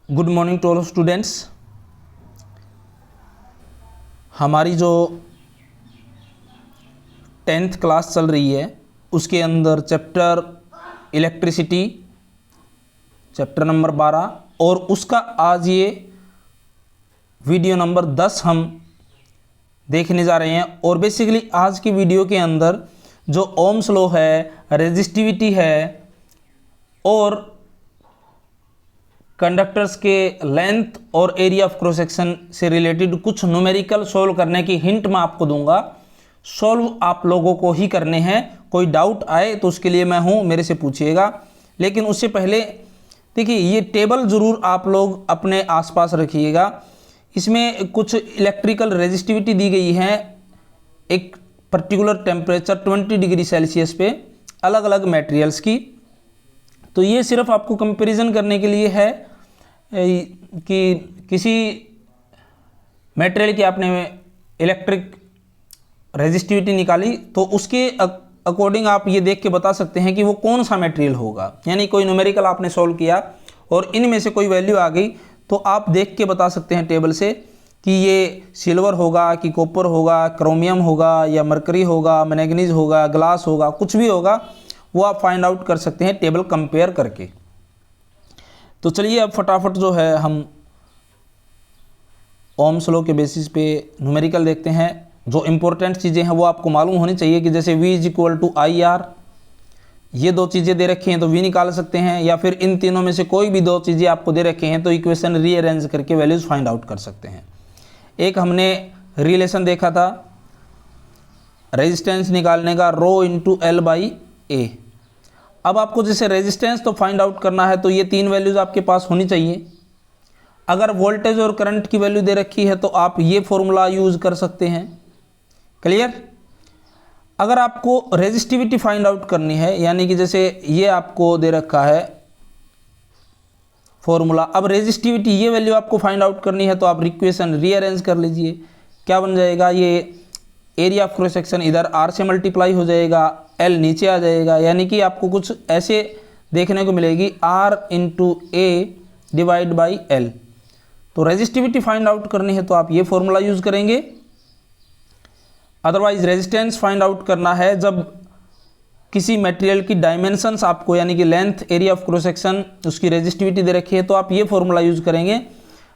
Good morning to all students. हमारी जो 10th class चल रही है उसके अंदर चैप्टर इलेक्ट्रिसिटी चैप्टर नंबर 12 और उसका आज ये वीडियो नंबर 10 हम देखने जा रहे हैं। और बेसिकली आज की वीडियो के अंदर जो ओम्स लॉ है, रेजिस्टिविटी है और कंडक्टर्स के लेंथ और एरिया ऑफ क्रॉस सेक्शन से रिलेटेड कुछ न्यूमेरिकल सॉल्व करने की हिंट मैं आपको दूंगा। सॉल्व आप लोगों को ही करने हैं, कोई डाउट आए तो उसके लिए मैं हूं, मेरे से पूछिएगा। लेकिन उससे पहले देखिए ये टेबल ज़रूर आप लोग अपने आसपास रखिएगा। इसमें कुछ इलेक्ट्रिकल रेजिस्टिविटी दी गई है एक पर्टिकुलर टेम्परेचर 20 डिग्री सेल्सियस पे अलग अलग मटेरियल्स की। तो ये सिर्फ आपको कंपैरिजन करने के लिए है कि किसी मटेरियल की आपने इलेक्ट्रिक रेजिस्टिविटी निकाली तो उसके अकॉर्डिंग आप ये देख के बता सकते हैं कि वो कौन सा मटेरियल होगा। यानी कोई न्यूमेरिकल आपने सॉल्व किया और इनमें से कोई वैल्यू आ गई तो आप देख के बता सकते हैं टेबल से कि ये सिल्वर होगा कि कॉपर होगा, क्रोमियम होगा या मरकरी होगा, मैंगनीज होगा, ग्लास होगा, कुछ भी होगा वो आप फाइंड आउट कर सकते हैं टेबल कंपेयर करके। तो चलिए अब फटाफट जो है हम ओम्स लॉ के बेसिस पे न्यूमेरिकल देखते हैं। जो इंपॉर्टेंट चीज़ें हैं वो आपको मालूम होनी चाहिए कि जैसे V = IR, ये दो चीज़ें दे रखी हैं तो V निकाल सकते हैं, या फिर इन तीनों में से कोई भी दो चीज़ें आपको दे रखे हैं तो इक्वेशन रीअरेंज करके वैल्यूज़ फाइंड आउट कर सकते हैं। एक हमने रिलेशन देखा था रेजिस्टेंस निकालने का, ρ × L/A। अब आपको जैसे रेजिस्टेंस तो फाइंड आउट करना है तो ये तीन वैल्यूज़ आपके पास होनी चाहिए। अगर वोल्टेज और करंट की वैल्यू दे रखी है तो आप ये फॉर्मूला यूज़ कर सकते हैं। क्लियर? अगर आपको रेजिस्टिविटी फाइंड आउट करनी है, यानी कि जैसे ये आपको दे रखा है फॉर्मूला, अब रेजिस्टिविटी ये वैल्यू आपको फाइंड आउट करनी है तो आप इक्वेशन रीअरेंज कर लीजिए। क्या बन जाएगा? ये एरिया ऑफ क्रॉस सेक्शन इधर R से मल्टीप्लाई हो जाएगा, L नीचे आ जाएगा, यानी कि आपको कुछ ऐसे देखने को मिलेगी R × A/L। तो रेजिस्टिविटी फाइंड आउट करनी है तो आप ये फॉर्मूला यूज़ करेंगे। अदरवाइज रेजिस्टेंस फाइंड आउट करना है जब किसी मटेरियल की डायमेंशंस आपको, यानी कि length, area of cross section, उसकी रेजिस्टिविटी दे रखी है तो आप ये फॉर्मूला यूज़ करेंगे।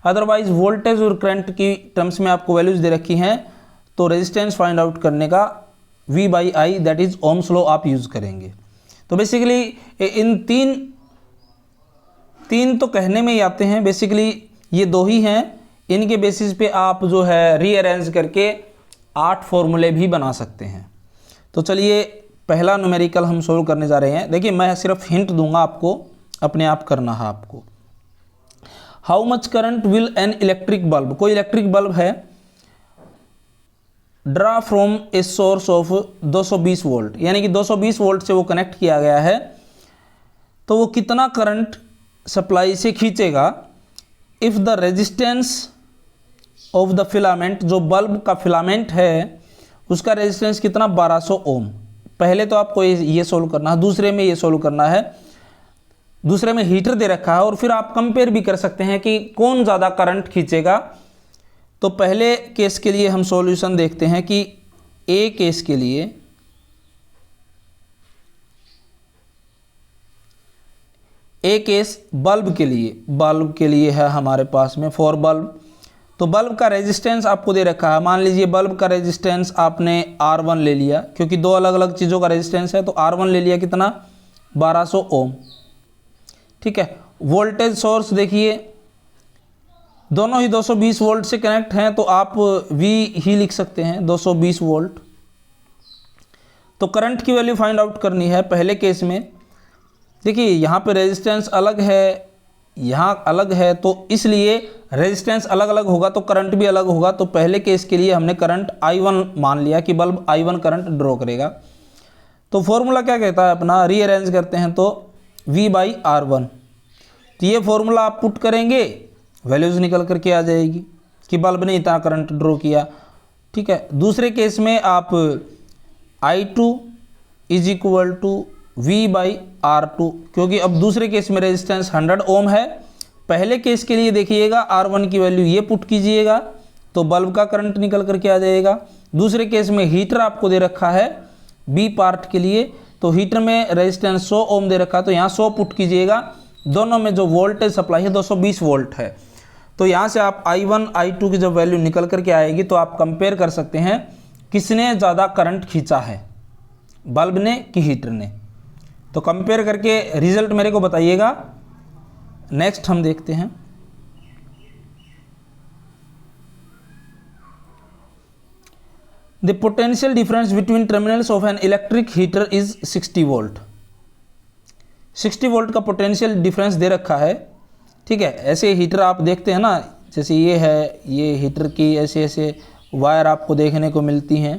अदरवाइज वोल्टेज और करंट की टर्म्स में आपको वैल्यूज़ दे रखी हैं तो रेजिस्टेंस फाइंड आउट करने का V/I that is Ohm's law आप यूज़ करेंगे। तो बेसिकली इन तीन तो कहने में ही आते हैं, बेसिकली ये दो ही हैं। इनके बेसिस पे आप जो है रीअरेंज करके 8 फॉर्मूले भी बना सकते हैं। तो चलिए पहला न्यूमेरिकल हम सोल्व करने जा रहे हैं। देखिए मैं सिर्फ हिंट दूंगा आपको, अपने आप करना है आपको। How much current will an electric bulb, कोई इलेक्ट्रिक बल्ब है, draw from a source of 220 volt, यानी कि 220 वोल्ट से वो कनेक्ट किया गया है तो वो कितना करंट सप्लाई से खींचेगा if the resistance of the filament, जो बल्ब का फिलामेंट है उसका रेजिस्टेंस कितना, 1200 ओम। पहले तो आपको ये सोल्व करना है, दूसरे में ये सोल्व करना है। दूसरे में हीटर दे रखा है और फिर आप कंपेयर भी कर सकते हैं कि कौन ज़्यादा करंट खींचेगा। तो पहले केस के लिए हम सॉल्यूशन देखते हैं कि ए केस के लिए ए केस बल्ब के लिए है हमारे पास में फॉर बल्ब। तो बल्ब का रेजिस्टेंस आपको दे रखा है, मान लीजिए बल्ब का रेजिस्टेंस आपने R1 ले लिया, क्योंकि दो अलग अलग चीज़ों का रेजिस्टेंस है तो R1 ले लिया कितना, 1200 ओम। ठीक है। वोल्टेज सोर्स देखिए दोनों ही 220 वोल्ट से कनेक्ट हैं तो आप V ही लिख सकते हैं, 220 वोल्ट। तो करंट की वैल्यू फाइंड आउट करनी है पहले केस में। देखिए यहाँ पे रेजिस्टेंस अलग है, यहाँ अलग है, तो इसलिए रेजिस्टेंस अलग अलग होगा तो करंट भी अलग होगा। तो पहले केस के लिए हमने करंट I1 मान लिया कि बल्ब I1 करंट ड्रॉ करेगा। तो फॉर्मूला क्या कहता है अपना, रीअरेंज करते हैं तो V/R1। तो ये फॉर्मूला आप पुट करेंगे, वैल्यूज़ निकल करके आ जाएगी कि बल्ब ने इतना करंट ड्रॉ किया। ठीक है। दूसरे केस में आप I2 = V/R2, क्योंकि अब दूसरे केस में रेजिस्टेंस 100 ओम है पहले केस के लिए देखिएगा R1 की वैल्यू ये पुट कीजिएगा तो बल्ब का करंट निकल करके आ जाएगा। दूसरे केस में हीटर आपको दे रखा है बी पार्ट के लिए, तो हीटर में रेजिस्टेंस 100 ओम दे रखा है, तो यहाँ 100 पुट कीजिएगा। दोनों में जो वोल्टेज सप्लाई है 220 वोल्ट है। तो यहाँ से आप I1 I2 की जब वैल्यू निकल करके आएगी तो आप कंपेयर कर सकते हैं किसने ज़्यादा करंट खींचा है, बल्ब ने कि हीटर ने। तो कंपेयर करके रिजल्ट मेरे को बताइएगा। नेक्स्ट हम देखते हैं, the potential difference between terminals of an electric heater is 60 volt. 60 volt का पोटेंशियल डिफरेंस दे रखा है, ठीक है। ऐसे हीटर आप देखते हैं ना, जैसे ये है, ये हीटर की ऐसे ऐसे वायर आपको देखने को मिलती हैं,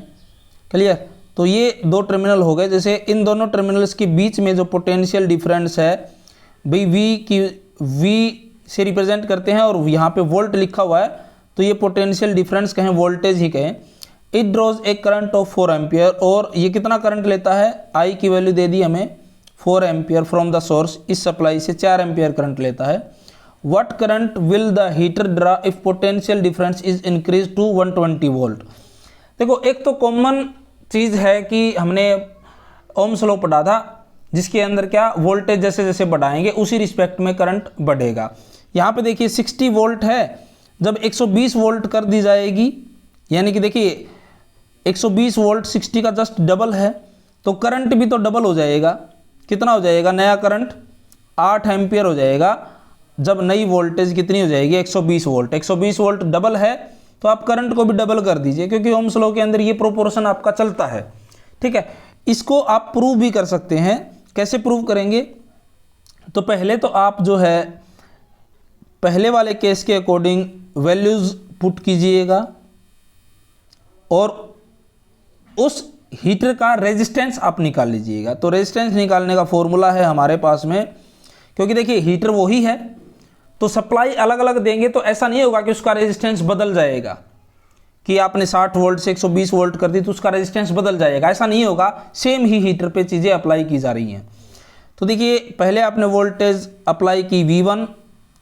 क्लियर। तो ये दो टर्मिनल हो गए, जैसे इन दोनों टर्मिनल्स के बीच में जो पोटेंशियल डिफरेंस है भाई वी से रिप्रेजेंट करते हैं और यहाँ पे वोल्ट लिखा हुआ है, तो ये पोटेंशियल डिफरेंस कहें, वोल्टेज ही कहें। It draws a current of 4 ampere, और ये कितना करंट लेता है, आई की वैल्यू दे दी हमें 4 एम्पियर फ्रॉम द सोर्स, इस सप्लाई से 4 एम्पियर करंट लेता है। What current will the heater draw if potential difference is increase to 120 volt. देखो, एक तो कॉमन चीज़ है कि हमने ओम्स लॉ पढ़ा था, जिसके अंदर क्या वोल्टेज जैसे जैसे बढ़ाएंगे उसी रिस्पेक्ट में करंट बढ़ेगा। यहाँ पे देखिए 60 वोल्ट है, जब 120 वोल्ट कर दी जाएगी, यानी कि देखिए 120 वोल्ट 60 का जस्ट डबल है, तो करंट भी तो डबल हो जाएगा। कितना हो जाएगा, नया करंट 8 एम्पियर हो जाएगा, जब नई वोल्टेज कितनी हो जाएगी 120 वोल्ट। 120 वोल्ट डबल है तो आप करंट को भी डबल कर दीजिए, क्योंकि ओम्स लॉ के अंदर ये प्रोपोर्शन आपका चलता है, ठीक है। इसको आप प्रूव भी कर सकते हैं। कैसे प्रूव करेंगे, तो पहले तो आप जो है पहले वाले केस के अकॉर्डिंग वैल्यूज पुट कीजिएगा और उस हीटर का रेजिस्टेंस आप निकाल लीजिएगा। तो रेजिस्टेंस निकालने का फॉर्मूला है हमारे पास में, क्योंकि देखिए हीटर वही है, तो सप्लाई अलग अलग देंगे तो ऐसा नहीं होगा कि उसका रेजिस्टेंस बदल जाएगा, कि आपने 60 वोल्ट से 120 वोल्ट कर दी तो उसका रेजिस्टेंस बदल जाएगा, ऐसा नहीं होगा। सेम ही हीटर पे चीज़ें अप्लाई की जा रही हैं। तो देखिए, पहले आपने वोल्टेज अप्लाई की V1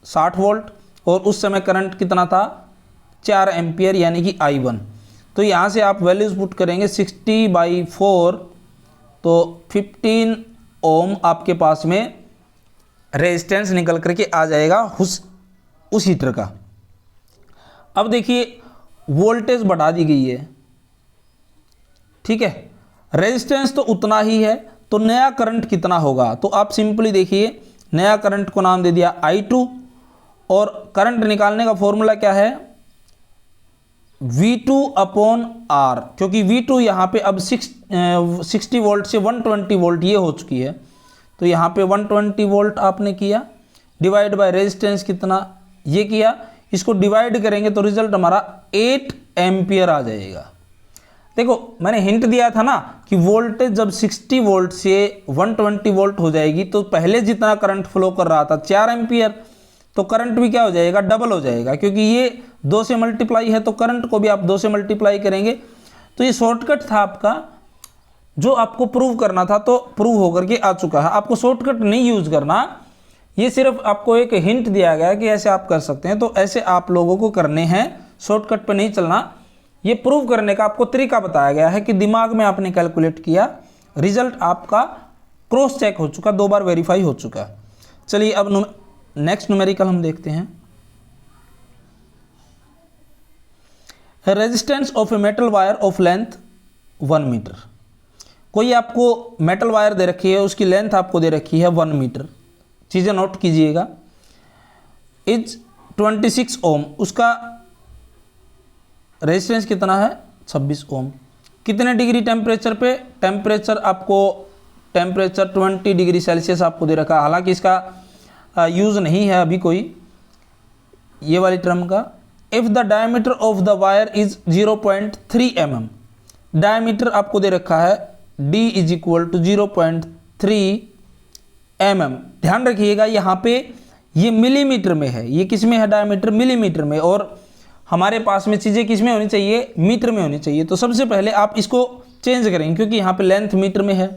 60 वोल्ट, और उस समय करंट कितना था 4 एम्पियर, यानी कि I1। तो यहाँ से आप वैल्यूज पुट करेंगे 60/4, तो 15 ओम आपके पास में रेजिस्टेंस निकल करके आ जाएगा उस हीटर का। अब देखिए वोल्टेज बढ़ा दी गई है, ठीक है, रेजिस्टेंस तो उतना ही है, तो नया करंट कितना होगा, तो आप सिंपली देखिए नया करंट को नाम दे दिया I2, और करंट निकालने का फॉर्मूला क्या है V2/R, क्योंकि V2 यहाँ पे अब 60 वोल्ट से 120 वोल्ट ये हो चुकी है, तो यहाँ पे 120 वोल्ट आपने किया, डिवाइड बाय रेजिस्टेंस कितना ये किया, इसको डिवाइड करेंगे तो रिजल्ट हमारा 8 एम्पियर आ जाएगा। देखो, मैंने हिंट दिया था ना कि वोल्टेज जब 60 वोल्ट से 120 वोल्ट हो जाएगी तो पहले जितना करंट फ्लो कर रहा था 4 एम्पियर, तो करंट भी क्या हो जाएगा, डबल हो जाएगा, क्योंकि ये 2 से मल्टीप्लाई है तो करंट को भी आप 2 से मल्टीप्लाई करेंगे। तो ये शॉर्टकट था आपका, जो आपको प्रूव करना था, तो प्रूव होकर के आ चुका है। आपको शॉर्टकट नहीं यूज करना, ये सिर्फ आपको एक हिंट दिया गया कि ऐसे आप कर सकते हैं, तो ऐसे आप लोगों को करने हैं, शॉर्टकट पे नहीं चलना। ये प्रूव करने का आपको तरीका बताया गया है कि दिमाग में आपने कैलकुलेट किया, रिजल्ट आपका क्रॉस चेक हो चुका, 2 बार वेरीफाई हो चुका। चलिए अब नेक्स्ट न्यूमेरिकल हम देखते हैं। Resistance of a metal wire of length 1 metre. कोई आपको मेटल वायर दे रखी है, उसकी लेंथ आपको दे रखी है 1 मीटर, चीज़ें नोट कीजिएगा। इज 26 ओम, उसका रेजिस्टेंस कितना है 26 ओम। कितने डिग्री टेम्परेचर पे, टेम्परेचर आपको टेम्परेचर 20 डिग्री सेल्सियस आपको दे रखा है, हालांकि इसका यूज़ नहीं है अभी कोई ये वाली टर्म का। If the diameter of the wire is 0.3 mm, diameter आपको दे रखा है D is equal to 0.3 mm। ध्यान रखिएगा यहाँ पे ये मिलीमीटर में है, ये किस में है डायमीटर, मिलीमीटर में, और हमारे पास में चीज़ें किस में होनी चाहिए, मीटर में होनी चाहिए। तो सबसे पहले आप इसको चेंज करेंगे, क्योंकि यहाँ पे लेंथ मीटर में है।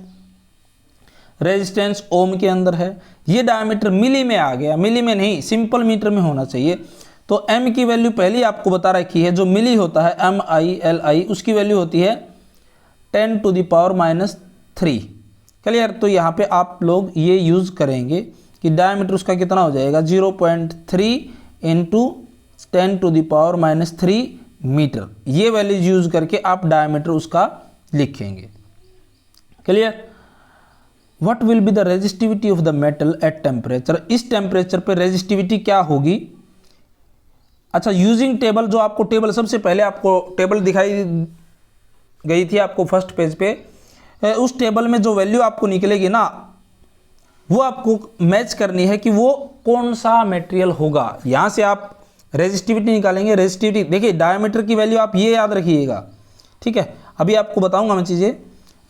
रेजिस्टेंस ओम के अंदर है, ये डायमीटर मिली में आ गया, मिली में नहीं सिंपल मीटर में होना चाहिए। तो m की वैल्यू पहले ही आपको बता रखी है, जो मिली होता है MILI उसकी वैल्यू होती है 10⁻³ क्लियर। तो यहाँ पे आप लोग ये यूज़ करेंगे कि डायमीटर उसका कितना हो जाएगा 0.3 × 10⁻³ मीटर, ये वैल्यूज यूज करके आप डायमीटर उसका लिखेंगे। Clear. What will be the resistivity of the metal at temperature, इस टेम्परेचर पे रेजिस्टिविटी क्या होगी। अच्छा, यूजिंग टेबल, जो आपको टेबल सबसे पहले आपको टेबल दिखाई गई थी आपको फर्स्ट पेज पे, उस टेबल में जो वैल्यू आपको निकलेगी ना, वो आपको मैच करनी है कि वो कौन सा मटेरियल होगा। यहाँ से आप रेजिस्टिविटी निकालेंगे। रेजिस्टिविटी देखिए, डायमीटर की वैल्यू आप ये याद रखिएगा, ठीक है। अभी आपको बताऊंगा मैं चीज़ें।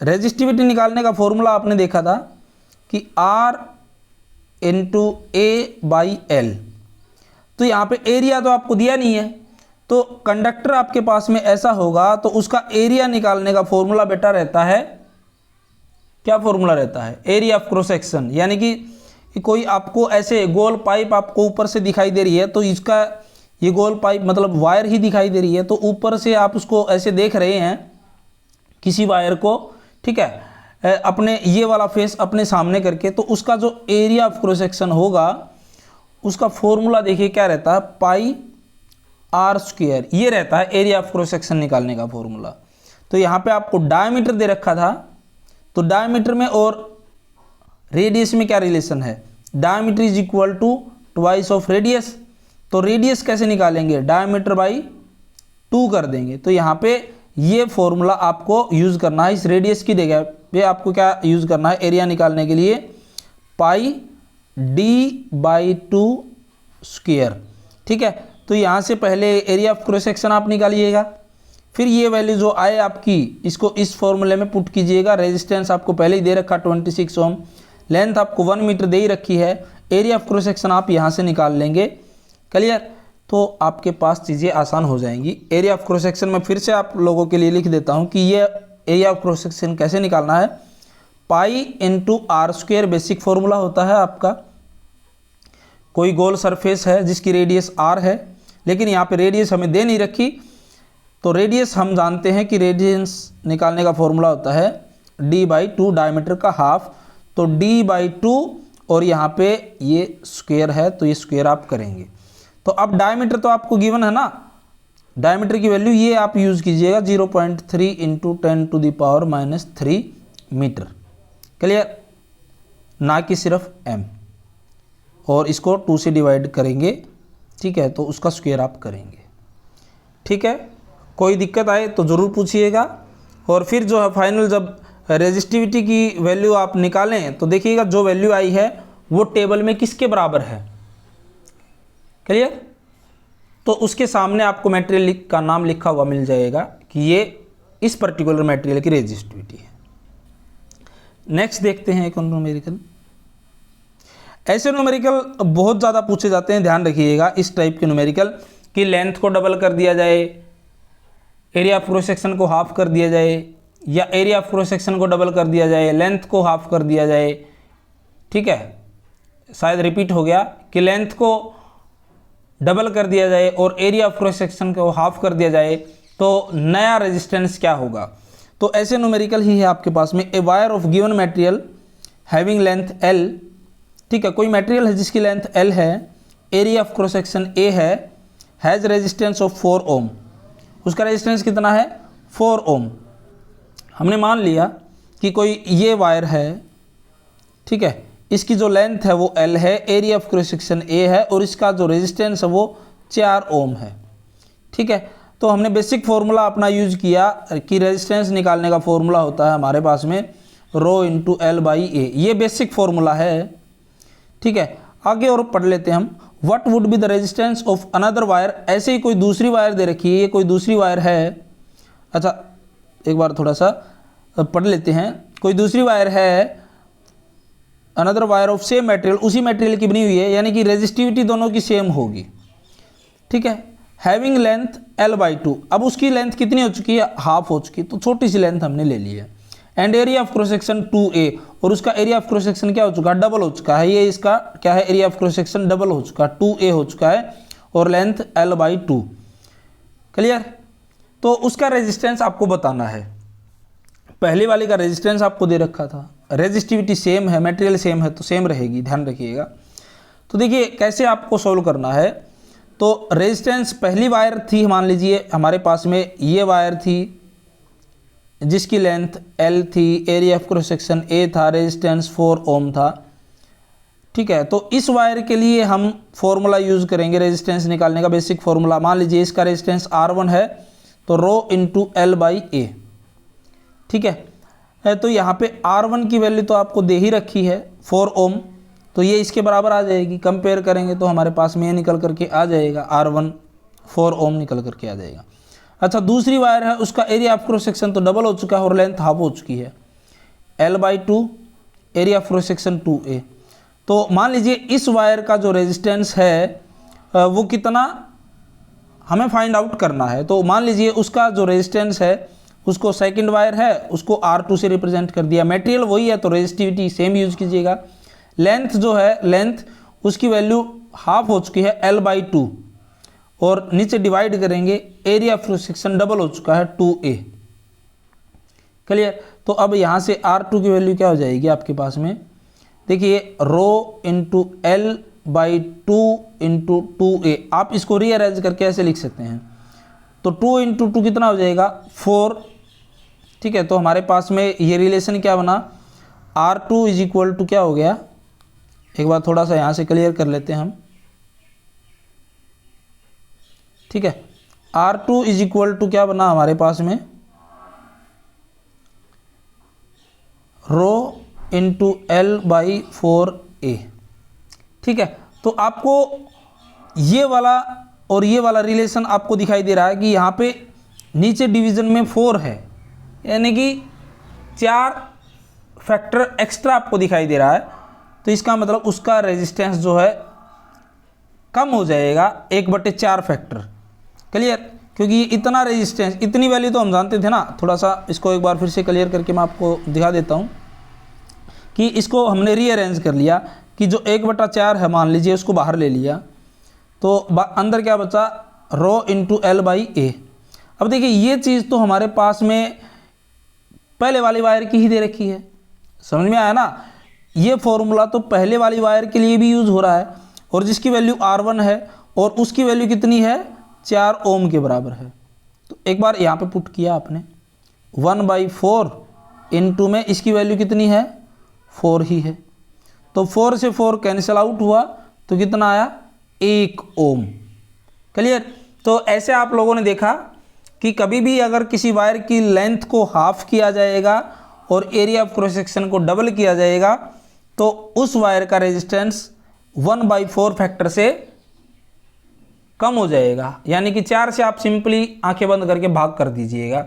रेजिस्टिविटी निकालने का फॉर्मूला आपने देखा था कि R × A/L। तो यहाँ पे एरिया तो आपको दिया नहीं है, तो कंडक्टर आपके पास में ऐसा होगा तो उसका एरिया निकालने का फॉर्मूला बेटा रहता है, क्या फॉर्मूला रहता है, एरिया ऑफ क्रॉस सेक्शन। यानी कि कोई आपको ऐसे गोल पाइप आपको ऊपर से दिखाई दे रही है, तो इसका ये गोल पाइप मतलब वायर ही दिखाई दे रही है, तो ऊपर से आप उसको ऐसे देख रहे हैं किसी वायर को, ठीक है, अपने ये वाला फेस अपने सामने करके, तो उसका जो एरिया ऑफ क्रॉस सेक्शन होगा उसका फॉर्मूला देखिए क्या रहता है, πr², ये रहता है एरिया ऑफ क्रॉस सेक्शन निकालने का फॉर्मूला। तो यहाँ पे आपको डायमीटर दे रखा था, तो डायमीटर में और रेडियस में क्या रिलेशन है, diameter is equal to twice of radius. तो रेडियस कैसे निकालेंगे, डायमीटर बाई 2 कर देंगे। तो यहाँ पे ये फॉर्मूला आपको यूज़ करना है, इस रेडियस की जगह पे आपको क्या यूज़ करना है, एरिया निकालने के लिए πd/2², ठीक है। तो यहाँ से पहले एरिया ऑफ क्रॉस सेक्शन आप निकालिएगा, फिर ये वैल्यू जो आए आपकी इसको इस फॉर्मूले में पुट कीजिएगा। रेजिस्टेंस आपको पहले ही दे रखा 26 ओम, लेंथ आपको 1 मीटर दे ही रखी है, एरिया ऑफ क्रॉस सेक्शन आप यहाँ से निकाल लेंगे। क्लियर। तो आपके पास चीज़ें आसान हो जाएंगी। एरिया ऑफ क्रॉस सेक्शन में फिर से आप लोगों के लिए लिख देता हूँ कि ये एरिया ऑफ क्रॉस सेक्शन कैसे निकालना है, π×r² बेसिक फॉर्मूला होता है आपका। कोई गोल सरफेस है जिसकी रेडियस r है, लेकिन यहाँ पे रेडियस हमें दे नहीं रखी, तो रेडियस हम जानते हैं कि रेडियस निकालने का फॉर्मूला होता है d/2, डायमीटर का हाफ, तो d/2 और यहाँ पे ये स्क्वायर है, तो ये स्क्वायर आप करेंगे। तो अब डायमीटर तो आपको गिवन है ना, डायमीटर की वैल्यू ये आप यूज़ कीजिएगा 0.3 × 10⁻³ मीटर। क्लियर, ना कि सिर्फ m, और इसको 2 से डिवाइड करेंगे, ठीक है, तो उसका स्क्वायर आप करेंगे। ठीक है, कोई दिक्कत आए तो ज़रूर पूछिएगा। और फिर जो है फाइनल जब रेजिस्टिविटी की वैल्यू आप निकालें तो देखिएगा जो वैल्यू आई है वो टेबल में किसके बराबर है। क्लियर। तो उसके सामने आपको मटेरियल का नाम लिखा हुआ मिल जाएगा कि ये इस पर्टिकुलर मटेरियल की रेजिस्टिविटी है। नेक्स्ट देखते हैं एक न्यूमेरिकल। ऐसे न्यूमेरिकल बहुत ज़्यादा पूछे जाते हैं, ध्यान रखिएगा इस टाइप के न्यूमेरिकल कि लेंथ को डबल कर दिया जाए, एरिया ऑफ क्रॉस सेक्शन को हाफ कर दिया जाए, या एरिया ऑफ क्रॉस सेक्शन को डबल कर दिया जाए, लेंथ को हाफ कर दिया जाए। ठीक है, शायद रिपीट हो गया कि लेंथ को डबल कर दिया जाए और एरिया ऑफ क्रॉस सेक्शन को हाफ कर दिया जाए, तो नया रेजिस्टेंस क्या होगा। तो ऐसे न्यूमेरिकल ही है आपके पास में। A wire of given material having length L, ठीक है, कोई मटेरियल है जिसकी लेंथ L है, area of cross section A है, हैज़ रेजिस्टेंस ऑफ 4 ओम। उसका रेजिस्टेंस कितना है, 4 ओम। हमने मान लिया कि कोई ये वायर है, ठीक है, इसकी जो लेंथ है वो L है, area of cross section A है, और इसका जो रेजिस्टेंस है वो 4 ओम है। ठीक है, तो हमने बेसिक फार्मूला अपना यूज किया कि रेजिस्टेंस निकालने का फॉर्मूला होता है हमारे पास में ρ × L/A, ये बेसिक फार्मूला है। ठीक है, आगे और पढ़ लेते हैं हम। What would be the resistance of another wire. ऐसे ही कोई दूसरी वायर दे रखी है, ये कोई दूसरी वायर है। अच्छा, एक बार थोड़ा सा पढ़ लेते हैं। कोई दूसरी वायर है, another wire of same material, उसी मटेरियल की बनी हुई है, यानी कि रेजिस्टिविटी दोनों की सेम होगी। ठीक है, हैविंग लेंथ L/2। अब उसकी लेंथ कितनी हो चुकी है, हाफ हो चुकी है, तो छोटी सी लेंथ हमने ले ली है। And area of cross section 2a, और उसका एरिया ऑफ क्रॉस सेक्शन क्या हो चुका है, डबल हो चुका है। ये इसका क्या है, area of cross section double हो चुका है, 2a हो चुका है, और लेंथ l/2। क्लियर। तो उसका रेजिस्टेंस आपको बताना है। पहली वाली का रेजिस्टेंस आपको दे रखा था, रेजिस्टिविटी सेम है, मटेरियल सेम है तो सेम रहेगी, ध्यान रखिएगा। तो देखिए कैसे आपको सोल्व करना है। तो रेजिस्टेंस पहली वायर थी, मान लीजिए हमारे पास में ये वायर थी जिसकी लेंथ L थी, area of cross section A था, रेजिस्टेंस 4 ओम था। ठीक है, तो इस वायर के लिए हम फॉर्मूला यूज़ करेंगे रेजिस्टेंस निकालने का, बेसिक फॉर्मूला। मान लीजिए इसका रेजिस्टेंस R1 है तो रो इंटू L/A। ठीक है, तो यहाँ पे R1 की वैल्यू तो आपको दे ही रखी है 4 ओम, तो ये इसके बराबर आ जाएगी। कंपेयर करेंगे तो हमारे पास में ये निकल करके आ जाएगा, R1 4 ओम निकल करके आ जाएगा। अच्छा, दूसरी वायर है, उसका एरिया ऑफ क्रॉस सेक्शन तो डबल हो चुका है और लेंथ हाफ हो चुकी है, L/2, area of cross section 2a। तो मान लीजिए इस वायर का जो रेजिस्टेंस है वो कितना हमें फाइंड आउट करना है। तो मान लीजिए उसका जो रेजिस्टेंस है, उसको सेकंड वायर है उसको R2 से रिप्रेजेंट कर दिया, मटेरियल वही है तो रेजिस्टिविटी सेम यूज कीजिएगा। लेंथ जो है, लेंथ उसकी वैल्यू हाफ हो चुकी है L/2, और नीचे डिवाइड करेंगे, area of cross section double हो चुका है 2a। क्लियर। तो अब यहाँ से R2 की वैल्यू क्या हो जाएगी आपके पास में, देखिए rho into L/2 into 2a। आप इसको रीअरेंज करके ऐसे लिख सकते हैं, तो 2 इंटू 2 कितना हो जाएगा, 4। ठीक है, तो हमारे पास में ये रिलेशन क्या बना, R2 इज इक्वल टू क्या हो गया, एक बार थोड़ा सा यहाँ से क्लियर कर लेते हैं हम। ठीक है, R2 इज इक्वल टू क्या बना हमारे पास में, रो इंटू L/4a। ठीक है, तो आपको ये वाला और ये वाला रिलेशन आपको दिखाई दे रहा है कि यहाँ पे नीचे डिवीज़न में 4 है, यानी कि 4 फैक्टर एक्स्ट्रा आपको दिखाई दे रहा है। तो इसका मतलब उसका रेजिस्टेंस जो है कम हो जाएगा 1/4 फैक्टर। क्लियर, क्योंकि ये इतना रेजिस्टेंस, इतनी वैल्यू तो हम जानते थे ना। थोड़ा सा इसको एक बार फिर से क्लियर करके मैं आपको दिखा देता हूँ कि इसको हमने रीअरेंज कर लिया कि जो 1/4 है मान लीजिए उसको बाहर ले लिया, तो अंदर क्या बचा, रो इंटू L/A। अब देखिए ये चीज़ तो हमारे पास में पहले वाली वायर की ही दे रखी है, समझ में आया ना। ये फॉर्मूला तो पहले वाली वायर के लिए भी यूज़ हो रहा है, और जिसकी वैल्यू R1 है और उसकी वैल्यू कितनी है, 4 ओम के बराबर है। तो एक बार यहाँ पे पुट किया आपने, 1/4 इंटू में इसकी वैल्यू कितनी है, 4 ही है, तो 4 से 4 कैंसिल आउट हुआ तो कितना आया, 1 ओम। क्लियर। तो ऐसे आप लोगों ने देखा कि कभी भी अगर किसी वायर की लेंथ को हाफ किया जाएगा और एरिया ऑफ क्रॉस सेक्शन को डबल किया जाएगा तो उस वायर का रेजिस्टेंस 1/4 फैक्टर से कम हो जाएगा, यानी कि 4 से आप सिंपली आंखें बंद करके भाग कर दीजिएगा।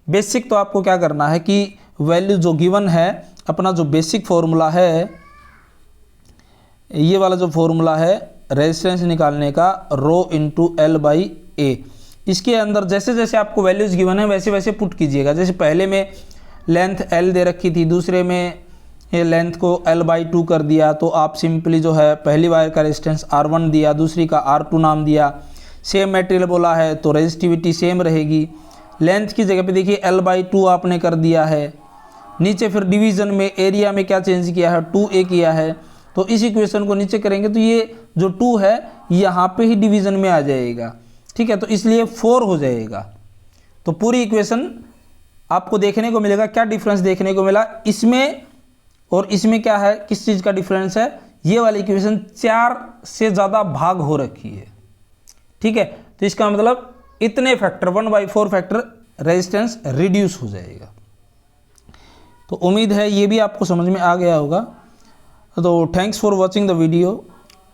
बेसिक तो आपको क्या करना है कि वैल्यू जो गिवन है, अपना जो बेसिक फॉर्मूला है, ये वाला जो फॉर्मूला है रेजिस्टेंस निकालने का, रो इंटू L/A, इसके अंदर जैसे जैसे आपको वैल्यूज़ गिवन है वैसे वैसे पुट कीजिएगा। जैसे पहले में लेंथ L दे रखी थी, दूसरे में ये लेंथ को L/2 कर दिया, तो आप सिंपली जो है पहली वायर का रेजिस्टेंस R1 दिया, दूसरी का R2 नाम दिया। सेम मटेरियल बोला है तो रेजिस्टिविटी सेम रहेगी। लेंथ की जगह पे देखिए L/2 आपने कर दिया है। नीचे फिर डिवीज़न में एरिया में क्या चेंज किया है, 2a किया है। तो इस इक्वेशन को नीचे करेंगे तो ये जो 2 है यहाँ पे ही डिवीज़न में आ जाएगा। ठीक है, तो इसलिए 4 हो जाएगा। तो पूरी इक्वेशन आपको देखने को मिलेगा। क्या डिफरेंस देखने को मिला इसमें और इसमें, क्या है, किस चीज़ का डिफरेंस है, ये वाली इक्वेशन 4 से ज़्यादा भाग हो रखी है। ठीक है, तो इसका मतलब इतने फैक्टर 1/4 फैक्टर रेजिस्टेंस रिड्यूस हो जाएगा। तो उम्मीद है ये भी आपको समझ में आ गया होगा। तो thanks for watching the video.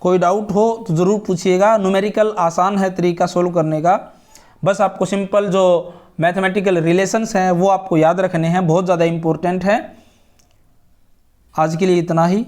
कोई डाउट हो तो ज़रूर पूछिएगा। न्यूमेरिकल आसान है तरीका सोल्व करने का, बस आपको सिंपल जो मैथमेटिकल रिलेशंस हैं वो आपको याद रखने हैं, बहुत ज़्यादा इम्पोर्टेंट है। आज के लिए इतना ही।